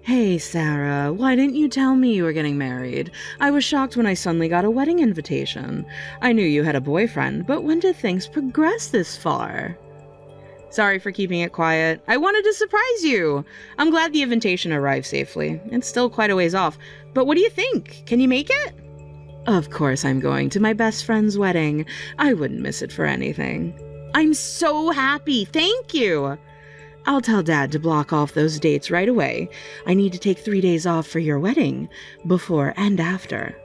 Hey, Sarah, why didn't you tell me you were getting married? I was shocked when I suddenly got a wedding invitation. I knew you had a boyfriend, but when did things progress this far? Sorry for keeping it quiet. I wanted to surprise you. I'm glad the invitation arrived safely. It's still quite a ways off, but what do you think? Can you make it? Of course I'm going to my best friend's wedding. I wouldn't miss it for anything. I'm so happy. Thank you. I'll tell Dad to block off those dates right away. I need to take 3 days off for your wedding, before and after.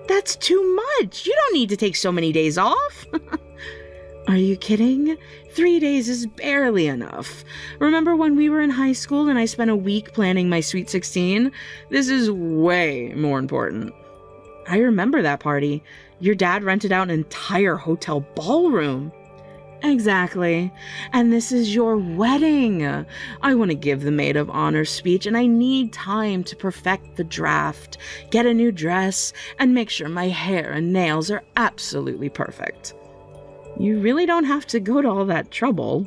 That's too much. You don't need to take so many days off. Are you kidding? 3 days is barely enough. Remember when we were in high school and I spent a week planning my Sweet 16? This is way more important. I remember that party. Your dad rented out an entire hotel ballroom. Exactly. And this is your wedding. I want to give the maid of honor speech, and I need time to perfect the draft, get a new dress, and make sure my hair and nails are absolutely perfect. You really don't have to go to all that trouble.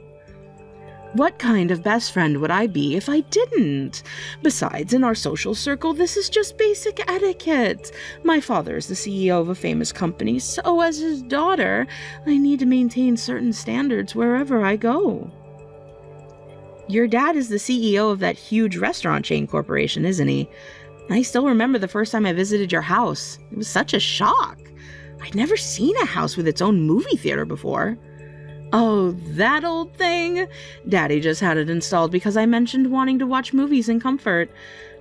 What kind of best friend would I be if I didn't? Besides, in our social circle, this is just basic etiquette. My father is the CEO of a famous company, so as his daughter, I need to maintain certain standards wherever I go. Your dad is the CEO of that huge restaurant chain corporation, isn't he? I still remember the first time I visited your house. It was such a shock. I'd never seen a house with its own movie theater before. Oh, that old thing? Daddy just had it installed because I mentioned wanting to watch movies in comfort.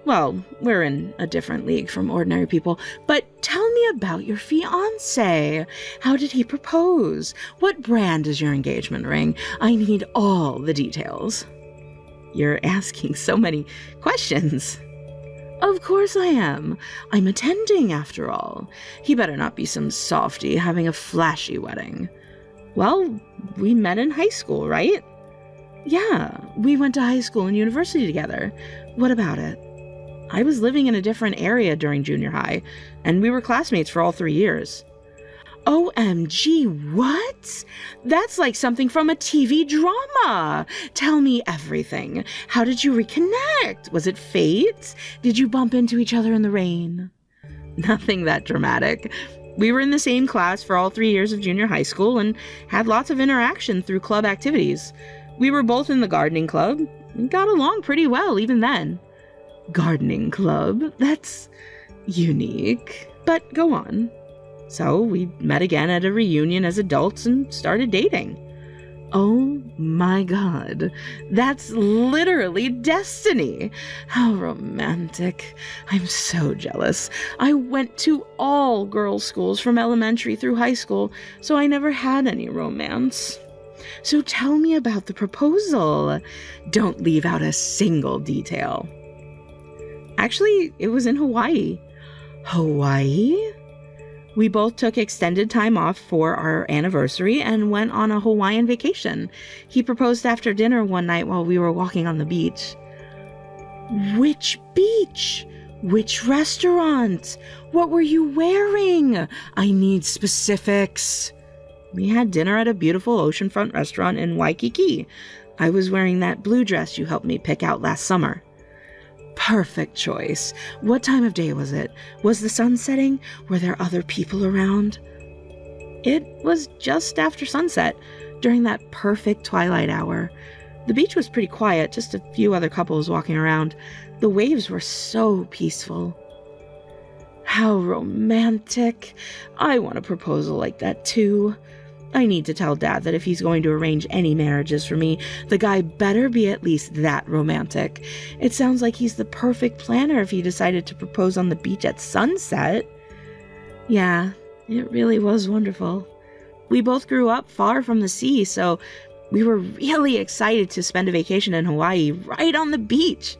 Well, we're in a different league from ordinary people, but tell me about your fiancé. How did he propose? What brand is your engagement ring? I need all the details. You're asking so many questions. Of course I am. I'm attending, after all. He better not be some softy having a flashy wedding. Well, we met in high school, right? Yeah, we went to high school and university together. What about it? I was living in a different area during junior high, and we were classmates for all 3 years. OMG, what? That's like something from a TV drama. Tell me everything. How did you reconnect? Was it fate? Did you bump into each other in the rain? Nothing that dramatic. We were in the same class for all 3 years of junior high school and had lots of interaction through club activities. We were both in the gardening club and got along pretty well even then. Gardening club? That's unique. But go on. So we met again at a reunion as adults and started dating. Oh my God, that's literally destiny. How romantic. I'm so jealous. I went to all girls' schools from elementary through high school, so I never had any romance. So tell me about the proposal. Don't leave out a single detail. Actually, it was in Hawaii. Hawaii? We both took extended time off for our anniversary and went on a Hawaiian vacation. He proposed after dinner one night while we were walking on the beach. Which beach? Which restaurant? What were you wearing? I need specifics. We had dinner at a beautiful oceanfront restaurant in Waikiki. I was wearing that blue dress you helped me pick out last summer. Perfect choice. What time of day was it? Was the sun setting? Were there other people around? It was just after sunset, during that perfect twilight hour. The beach was pretty quiet, just a few other couples walking around. The waves were so peaceful. How romantic. I want a proposal like that too. I need to tell Dad that if he's going to arrange any marriages for me, the guy better be at least that romantic. It sounds like he's the perfect planner if he decided to propose on the beach at sunset. Yeah, it really was wonderful. We both grew up far from the sea, so we were really excited to spend a vacation in Hawaii right on the beach.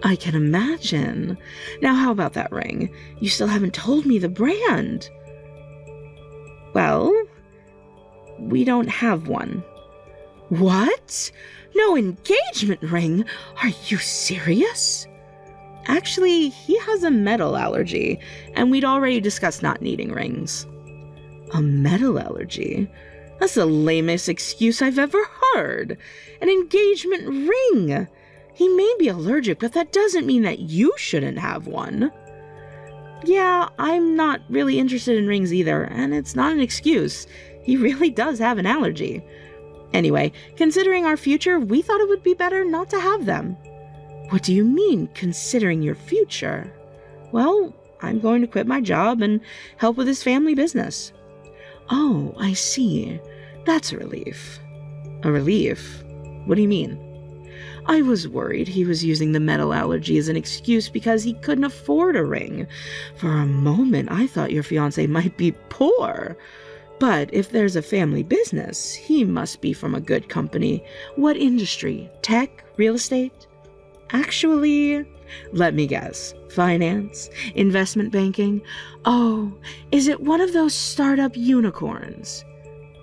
I can imagine. Now, how about that ring? You still haven't told me the brand. Well, we don't have one. What? No engagement ring? Are you serious? Actually, he has a metal allergy, and we'd already discussed not needing rings. A metal allergy? That's the lamest excuse I've ever heard. An engagement ring. He may be allergic, but that doesn't mean that you shouldn't have one. Yeah, I'm not really interested in rings either, and it's not an excuse. He really does have an allergy. Anyway, considering our future, we thought it would be better not to have them. What do you mean, considering your future? Well, I'm going to quit my job and help with his family business. Oh, I see. That's a relief. A relief? What do you mean? I was worried he was using the metal allergy as an excuse because he couldn't afford a ring. For a moment, I thought your fiancé might be poor. But if there's a family business, he must be from a good company. What industry? Tech? Real estate? Actually, let me guess. Finance? Investment banking? Oh, is it one of those startup unicorns?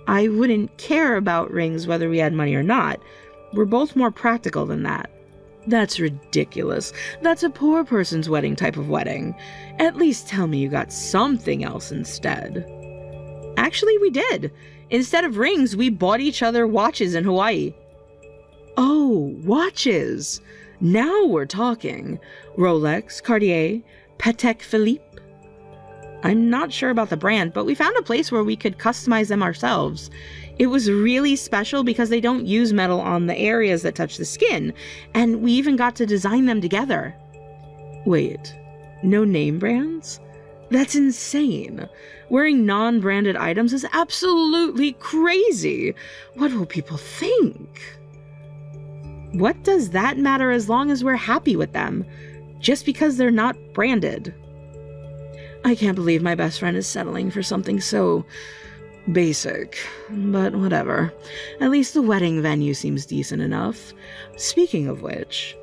I wouldn't care about rings whether we had money or not. We're both more practical than that. That's ridiculous. That's a poor person's wedding type of wedding. At least tell me you got something else instead. Actually, we did. Instead of rings, we bought each other watches in Hawaii. Oh, watches. Now we're talking. Rolex, Cartier, Patek Philippe. I'm not sure about the brand, but we found a place where we could customize them ourselves. It was really special because they don't use metal on the areas that touch the skin, and we even got to design them together. Wait, no name brands? That's insane. Wearing non-branded items is absolutely crazy. What will people think? What does that matter as long as we're happy with them? Just because they're not branded. I can't believe my best friend is settling for something so basic, but whatever. At least the wedding venue seems decent enough. Speaking of which,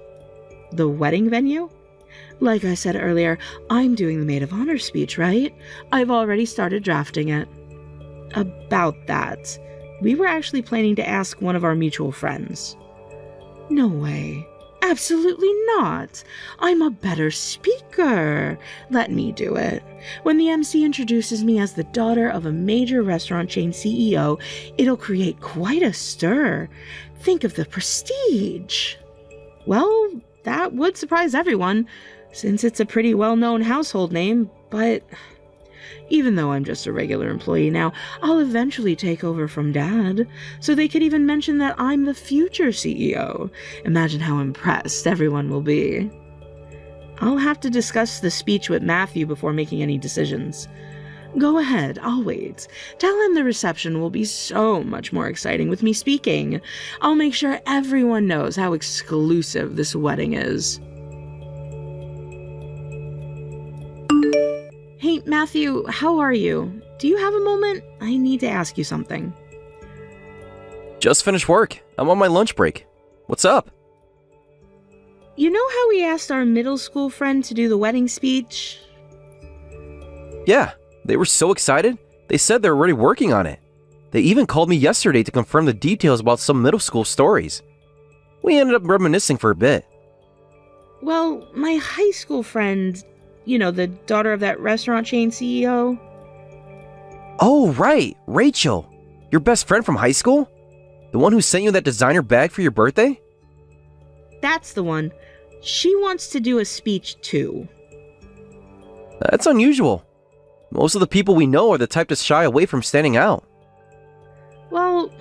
the wedding venue? Like I said earlier, I'm doing the maid of honor speech, right? I've already started drafting it. About that, we were actually planning to ask one of our mutual friends. No way. Absolutely not. I'm a better speaker. Let me do it. When the MC introduces me as the daughter of a major restaurant chain CEO, it'll create quite a stir. Think of the prestige. Well, that would surprise everyone, since it's a pretty well-known household name, but even though I'm just a regular employee now, I'll eventually take over from Dad, so they could even mention that I'm the future CEO. Imagine how impressed everyone will be. I'll have to discuss the speech with Matthew before making any decisions. Go ahead, I'll wait. Tell him the reception will be so much more exciting with me speaking. I'll make sure everyone knows how exclusive this wedding is. Hey, Matthew, how are you? Do you have a moment? I need to ask you something. Just finished work. I'm on my lunch break. What's up? You know how we asked our middle school friend to do the wedding speech? Yeah, they were so excited. They said they're already working on it. They even called me yesterday to confirm the details about some middle school stories. We ended up reminiscing for a bit. Well, my high school friend, you know, the daughter of that restaurant chain CEO. Oh, right, Rachel. Your best friend from high school? The one who sent you that designer bag for your birthday? That's the one. She wants to do a speech too. That's unusual. Most of the people we know are the type to shy away from standing out. Well,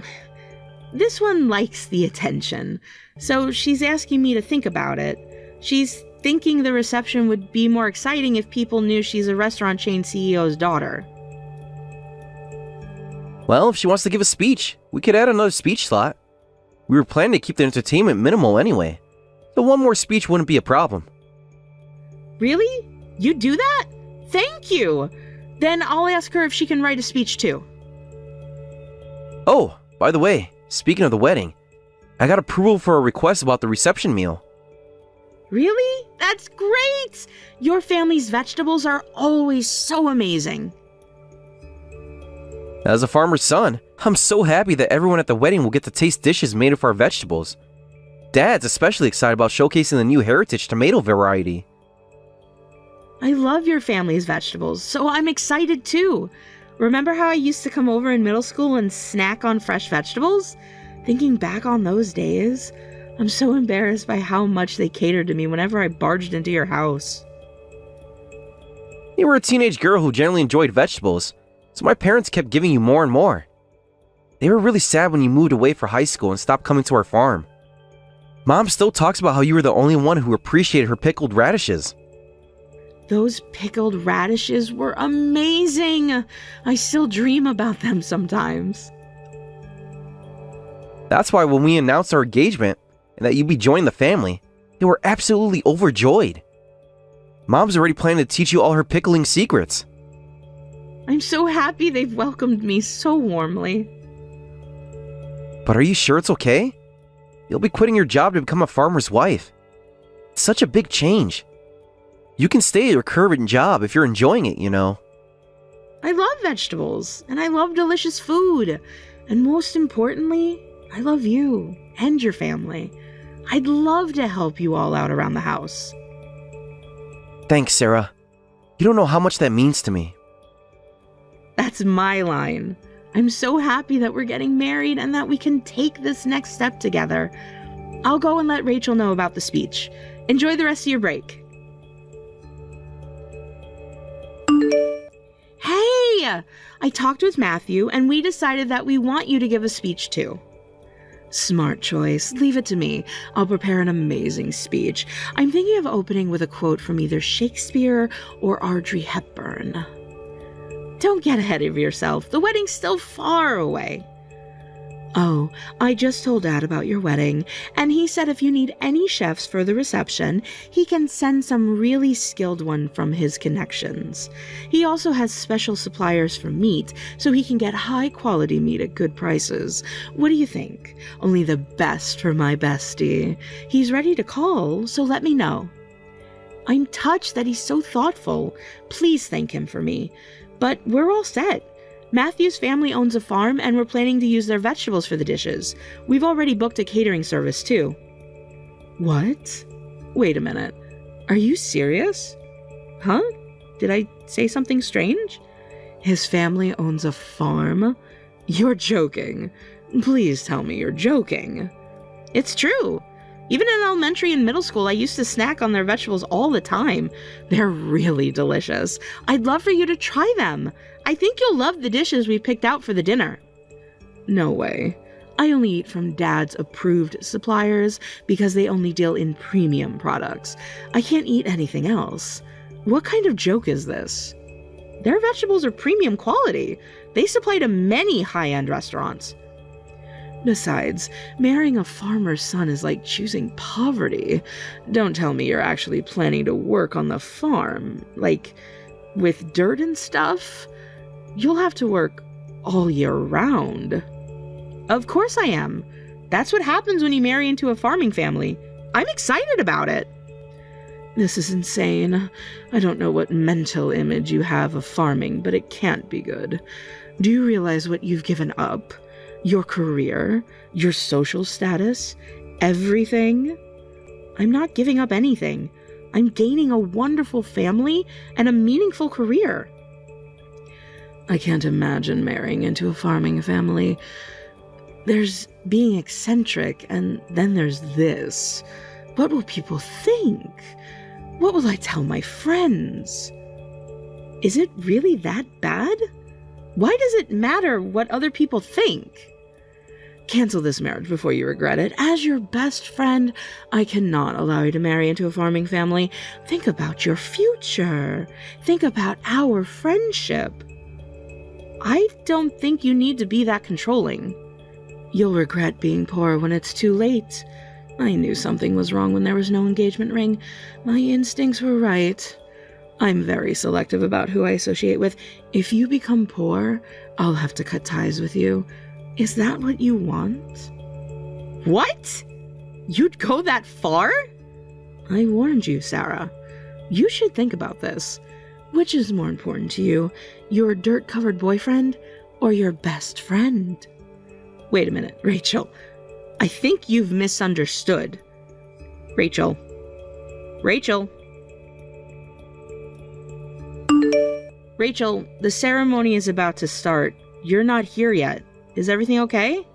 this one likes the attention, so she's asking me to think about it. She's thinking the reception would be more exciting if people knew she's a restaurant chain CEO's daughter. Well, if she wants to give a speech, we could add another speech slot. We were planning to keep the entertainment minimal anyway, so one more speech wouldn't be a problem. Really? You'd do that? Thank you! Then I'll ask her if she can write a speech too. Oh, by the way, speaking of the wedding, I got approval for a request about the reception meal. Really? That's great! Your family's vegetables are always so amazing. As a farmer's son, I'm so happy that everyone at the wedding will get to taste dishes made of our vegetables. Dad's especially excited about showcasing the new heritage tomato variety. I love your family's vegetables, so I'm excited too. Remember how I used to come over in middle school and snack on fresh vegetables? Thinking back on those days, I'm so embarrassed by how much they catered to me whenever I barged into your house. You were a teenage girl who generally enjoyed vegetables, so my parents kept giving you more and more. They were really sad when you moved away for high school and stopped coming to our farm. Mom still talks about how you were the only one who appreciated her pickled radishes. Those pickled radishes were amazing! I still dream about them sometimes. That's why when we announced our engagement and that you'd be joining the family, they were absolutely overjoyed. Mom's already planning to teach you all her pickling secrets. I'm so happy they've welcomed me so warmly. But are you sure it's okay? You'll be quitting your job to become a farmer's wife. It's such a big change. You can stay at your current job if you're enjoying it, you know. I love vegetables, and I love delicious food. And most importantly, I love you and your family. I'd love to help you all out around the house. Thanks, Sarah. You don't know how much that means to me. That's my line. I'm so happy that we're getting married and that we can take this next step together. I'll go and let Rachel know about the speech. Enjoy the rest of your break. Hey! I talked with Matthew and we decided that we want you to give a speech too. Smart choice. Leave it to me. I'll prepare an amazing speech. I'm thinking of opening with a quote from either Shakespeare or Audrey Hepburn. Don't get ahead of yourself. The wedding's still far away. Oh, I just told Dad about your wedding, and he said if you need any chefs for the reception, he can send some really skilled one from his connections. He also has special suppliers for meat, so he can get high-quality meat at good prices. What do you think? Only the best for my bestie. He's ready to call, so let me know. I'm touched that he's so thoughtful. Please thank him for me. But we're all set. Matthew's family owns a farm and we're planning to use their vegetables for the dishes. We've already booked a catering service too. What? Wait a minute. Are you serious? Huh? Did I say something strange? His family owns a farm? You're joking. Please tell me you're joking. It's true. Even in elementary and middle school, I used to snack on their vegetables all the time. They're really delicious. I'd love for you to try them. I think you'll love the dishes we picked out for the dinner. No way. I only eat from Dad's approved suppliers because they only deal in premium products. I can't eat anything else. What kind of joke is this? Their vegetables are premium quality. They supply to many high-end restaurants. Besides, marrying a farmer's son is like choosing poverty. Don't tell me you're actually planning to work on the farm, like with dirt and stuff. You'll have to work all year round. Of course I am. That's what happens when you marry into a farming family. I'm excited about it. This is insane. I don't know what mental image you have of farming, but it can't be good. Do you realize what you've given up? Your career, your social status, everything? I'm not giving up anything. I'm gaining a wonderful family and a meaningful career. I can't imagine marrying into a farming family. There's being eccentric, and then there's this. What will people think? What will I tell my friends? Is it really that bad? Why does it matter what other people think? Cancel this marriage before you regret it. As your best friend, I cannot allow you to marry into a farming family. Think about your future. Think about our friendship. I don't think you need to be that controlling. You'll regret being poor when it's too late. I knew something was wrong when there was no engagement ring. My instincts were right. I'm very selective about who I associate with. If you become poor, I'll have to cut ties with you. Is that what you want? What? You'd go that far? I warned you, Sarah. You should think about this. Which is more important to you, your dirt-covered boyfriend or your best friend? Wait a minute, Rachel. I think you've misunderstood. Rachel. Rachel. Rachel, the ceremony is about to start. You're not here yet. Is everything okay?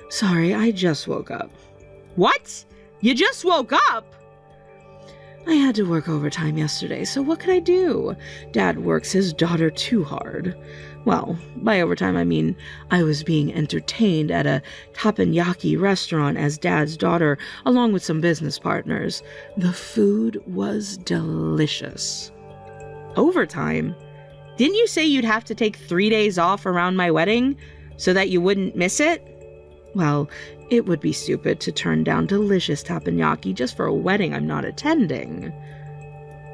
Sorry, I just woke up. What? You just woke up? I had to work overtime yesterday, so what could I do? Dad works his daughter too hard. Well, by overtime I mean I was being entertained at a teppanyaki restaurant as Dad's daughter, along with some business partners. The food was delicious. Overtime? Didn't you say you'd have to take 3 days off around my wedding so that you wouldn't miss it? Well, it would be stupid to turn down delicious teppanyaki just for a wedding I'm not attending.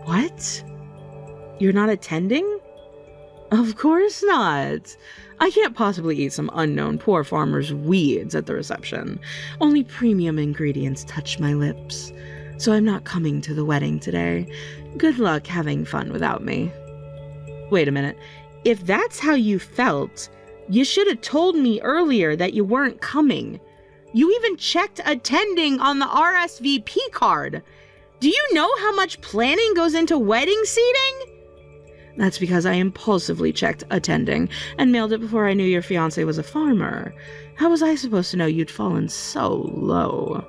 What? You're not attending? Of course not. I can't possibly eat some unknown poor farmer's weeds at the reception. Only premium ingredients touch my lips. So I'm not coming to the wedding today. Good luck having fun without me. Wait a minute. If that's how you felt, you should have told me earlier that you weren't coming. You even checked attending on the RSVP card. Do you know how much planning goes into wedding seating? That's because I impulsively checked attending and mailed it before I knew your fiancé was a farmer. How was I supposed to know you'd fallen so low?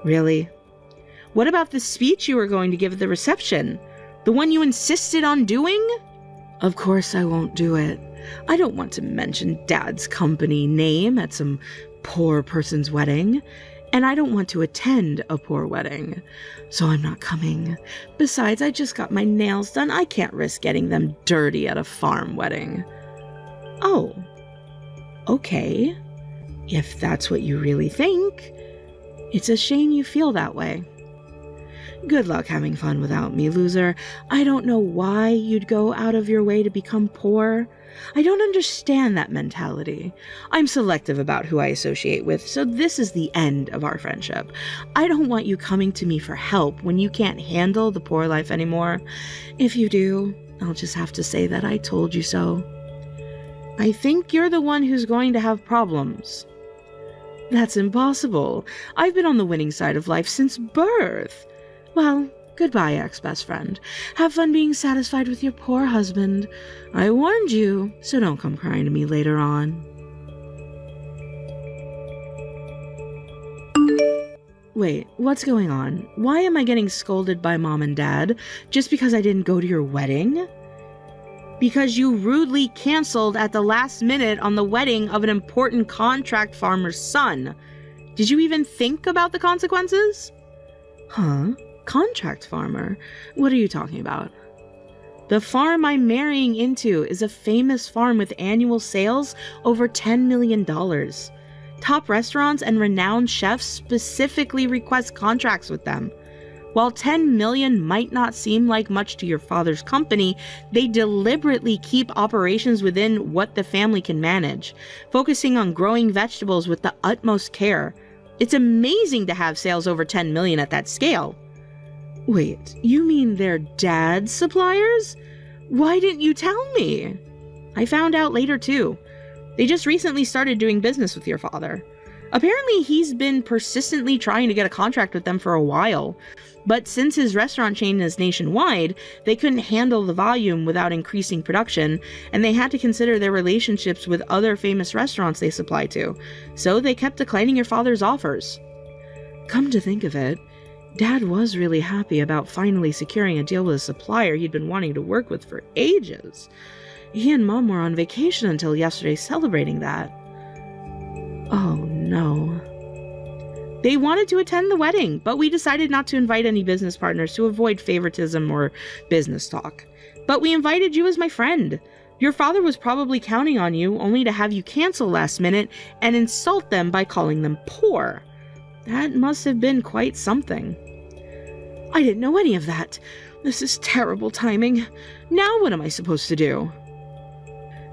Really? What about the speech you were going to give at the reception? The one you insisted on doing? Of course I won't do it. I don't want to mention Dad's company name at some poor person's wedding, and I don't want to attend a poor wedding, so I'm not coming. Besides, I just got my nails done. I can't risk getting them dirty at a farm wedding. Oh, okay. If that's what you really think, it's a shame you feel that way. Good luck having fun without me, loser. I don't know why you'd go out of your way to become poor. I don't understand that mentality. I'm selective about who I associate with, so this is the end of our friendship. I don't want you coming to me for help when you can't handle the poor life anymore. If you do, I'll just have to say that I told you so. I think you're the one who's going to have problems. That's impossible. I've been on the winning side of life since birth. Well, goodbye, ex-best friend. Have fun being satisfied with your poor husband. I warned you, so don't come crying to me later on. Wait, what's going on? Why am I getting scolded by Mom and Dad just because I didn't go to your wedding? Because you rudely canceled at the last minute on the wedding of an important contract farmer's son. Did you even think about the consequences? Huh? Contract farmer? What are you talking about? The farm I'm marrying into is a famous farm with annual sales over $10 million. Top restaurants and renowned chefs specifically request contracts with them. While $10 million might not seem like much to your father's company, they deliberately keep operations within what the family can manage, focusing on growing vegetables with the utmost care. It's amazing to have sales over $10 million at that scale. Wait, you mean they're Dad's suppliers? Why didn't you tell me? I found out later too. They just recently started doing business with your father. Apparently he's been persistently trying to get a contract with them for a while, but since his restaurant chain is nationwide, they couldn't handle the volume without increasing production, and they had to consider their relationships with other famous restaurants they supply to, so they kept declining your father's offers. Come to think of it, Dad was really happy about finally securing a deal with a supplier he'd been wanting to work with for ages. He and Mom were on vacation until yesterday celebrating that. Oh no. They wanted to attend the wedding, but we decided not to invite any business partners to avoid favoritism or business talk. But we invited you as my friend. Your father was probably counting on you, only to have you cancel last minute and insult them by calling them poor. That must have been quite something. I didn't know any of that. This is terrible timing. Now what am I supposed to do?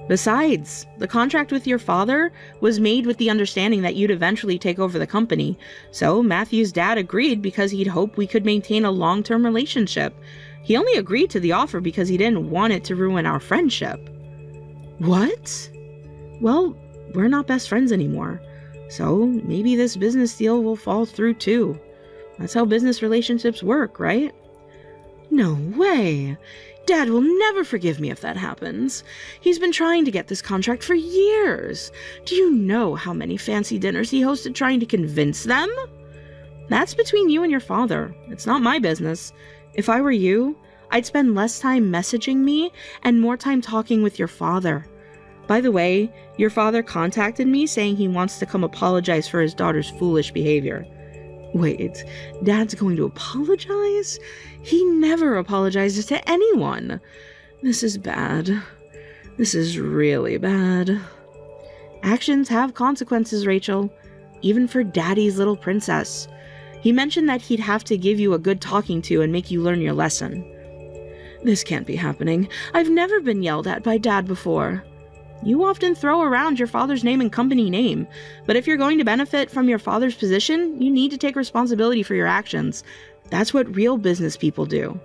Besides, the contract with your father was made with the understanding that you'd eventually take over the company, so Matthew's dad agreed because he'd hoped we could maintain a long-term relationship. He only agreed to the offer because he didn't want it to ruin our friendship. What? Well, we're not best friends anymore, so maybe this business deal will fall through too. That's how business relationships work, right? No way! Dad will never forgive me if that happens. He's been trying to get this contract for years. Do you know how many fancy dinners he hosted trying to convince them? That's between you and your father. It's not my business. If I were you, I'd spend less time messaging me and more time talking with your father. By the way, your father contacted me saying he wants to come apologize for his daughter's foolish behavior. Wait, Dad's going to apologize? He never apologizes to anyone. This is bad. This is really bad. Actions have consequences, Rachel. Even for Daddy's little princess. He mentioned that he'd have to give you a good talking to and make you learn your lesson. This can't be happening. I've never been yelled at by Dad before. You often throw around your father's name and company name, but if you're going to benefit from your father's position, you need to take responsibility for your actions. That's what real business people do.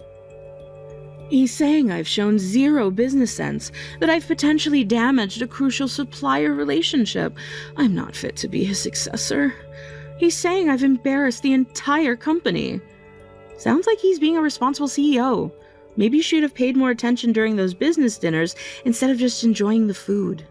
He's saying I've shown zero business sense, that I've potentially damaged a crucial supplier relationship. I'm not fit to be his successor. He's saying I've embarrassed the entire company. Sounds like he's being a responsible CEO. Maybe you should have paid more attention during those business dinners instead of just enjoying the food.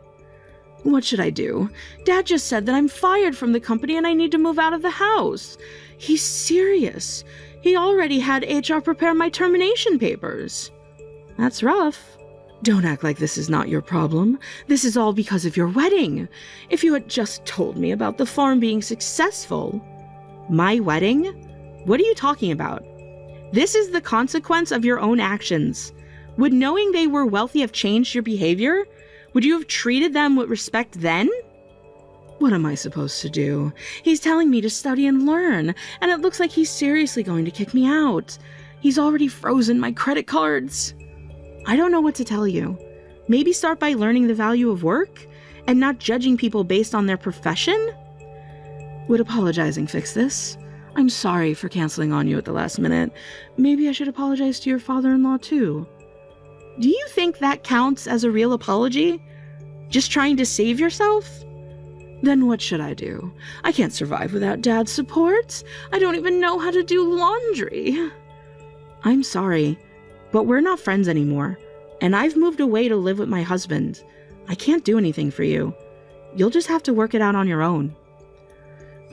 What should I do? Dad just said that I'm fired from the company and I need to move out of the house. He's serious. He already had HR prepare my termination papers. That's rough. Don't act like this is not your problem. This is all because of your wedding. If you had just told me about the farm being successful. My wedding? What are you talking about? This is the consequence of your own actions. Would knowing they were wealthy have changed your behavior? Would you have treated them with respect then? What am I supposed to do? He's telling me to study and learn, and it looks like he's seriously going to kick me out. He's already frozen my credit cards. I don't know what to tell you. Maybe start by learning the value of work and not judging people based on their profession? Would apologizing fix this? I'm sorry for canceling on you at the last minute. Maybe I should apologize to your father-in-law too. Do you think that counts as a real apology? Just trying to save yourself? Then what should I do? I can't survive without Dad's support. I don't even know how to do laundry. I'm sorry, but we're not friends anymore, and I've moved away to live with my husband. I can't do anything for you. You'll just have to work it out on your own.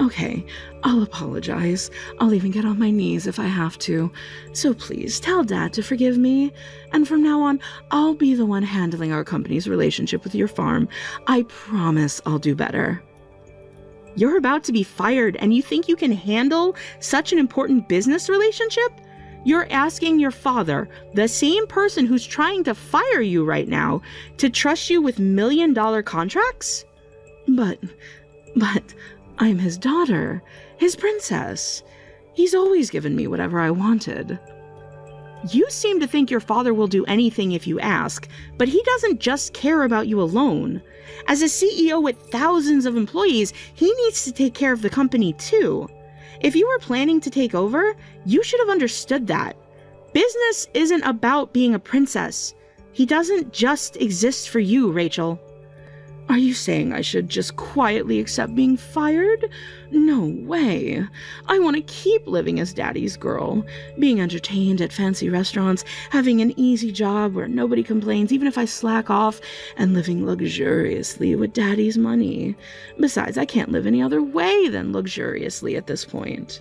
Okay, I'll apologize. I'll even get on my knees if I have to. So please, tell Dad to forgive me. And from now on, I'll be the one handling our company's relationship with your farm. I promise I'll do better. You're about to be fired, and you think you can handle such an important business relationship? You're asking your father, the same person who's trying to fire you right now, to trust you with million-dollar contracts? But... I'm his daughter, his princess. He's always given me whatever I wanted. You seem to think your father will do anything if you ask, but he doesn't just care about you alone. As a CEO with thousands of employees, he needs to take care of the company too. If you were planning to take over, you should have understood that. Business isn't about being a princess. He doesn't just exist for you, Rachel. Are you saying I should just quietly accept being fired? No way. I want to keep living as Daddy's girl, being entertained at fancy restaurants, having an easy job where nobody complains even if I slack off, and living luxuriously with Daddy's money. Besides, I can't live any other way than luxuriously at this point.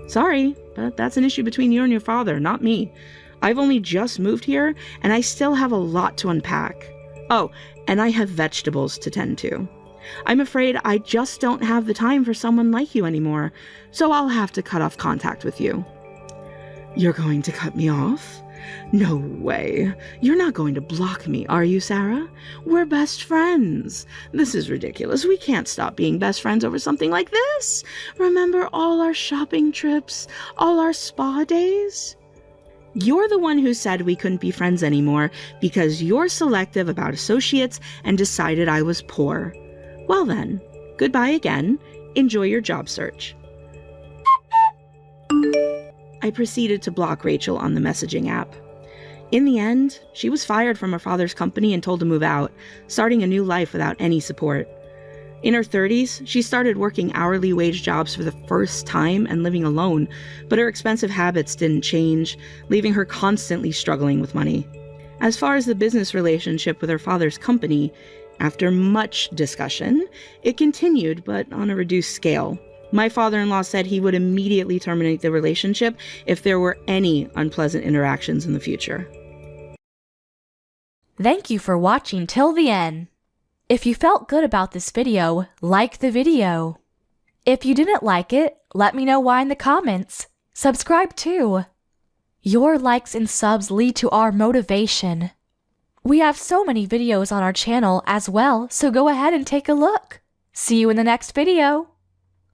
Sorry, but that's an issue between you and your father, not me. I've only just moved here, and I still have a lot to unpack. Oh, and I have vegetables to tend to. I'm afraid I just don't have the time for someone like you anymore, so I'll have to cut off contact with you. You're going to cut me off? No way. You're not going to block me, are you, Sarah? We're best friends. This is ridiculous. We can't stop being best friends over something like this. Remember all our shopping trips, all our spa days? You're the one who said we couldn't be friends anymore because you're selective about associates and decided I was poor. Well then, goodbye again. Enjoy your job search. I proceeded to block Rachel on the messaging app. In the end, she was fired from her father's company and told to move out, starting a new life without any support. In her 30s, she started working hourly wage jobs for the first time and living alone, but her expensive habits didn't change, leaving her constantly struggling with money. As far as the business relationship with her father's company, after much discussion, it continued, but on a reduced scale. My father-in-law said he would immediately terminate the relationship if there were any unpleasant interactions in the future. Thank you for watching till the end. If you felt good about this video, like the video. If you didn't like it, let me know why in the comments. Subscribe too. Your likes and subs lead to our motivation. We have so many videos on our channel as well, so go ahead and take a look. See you in the next video.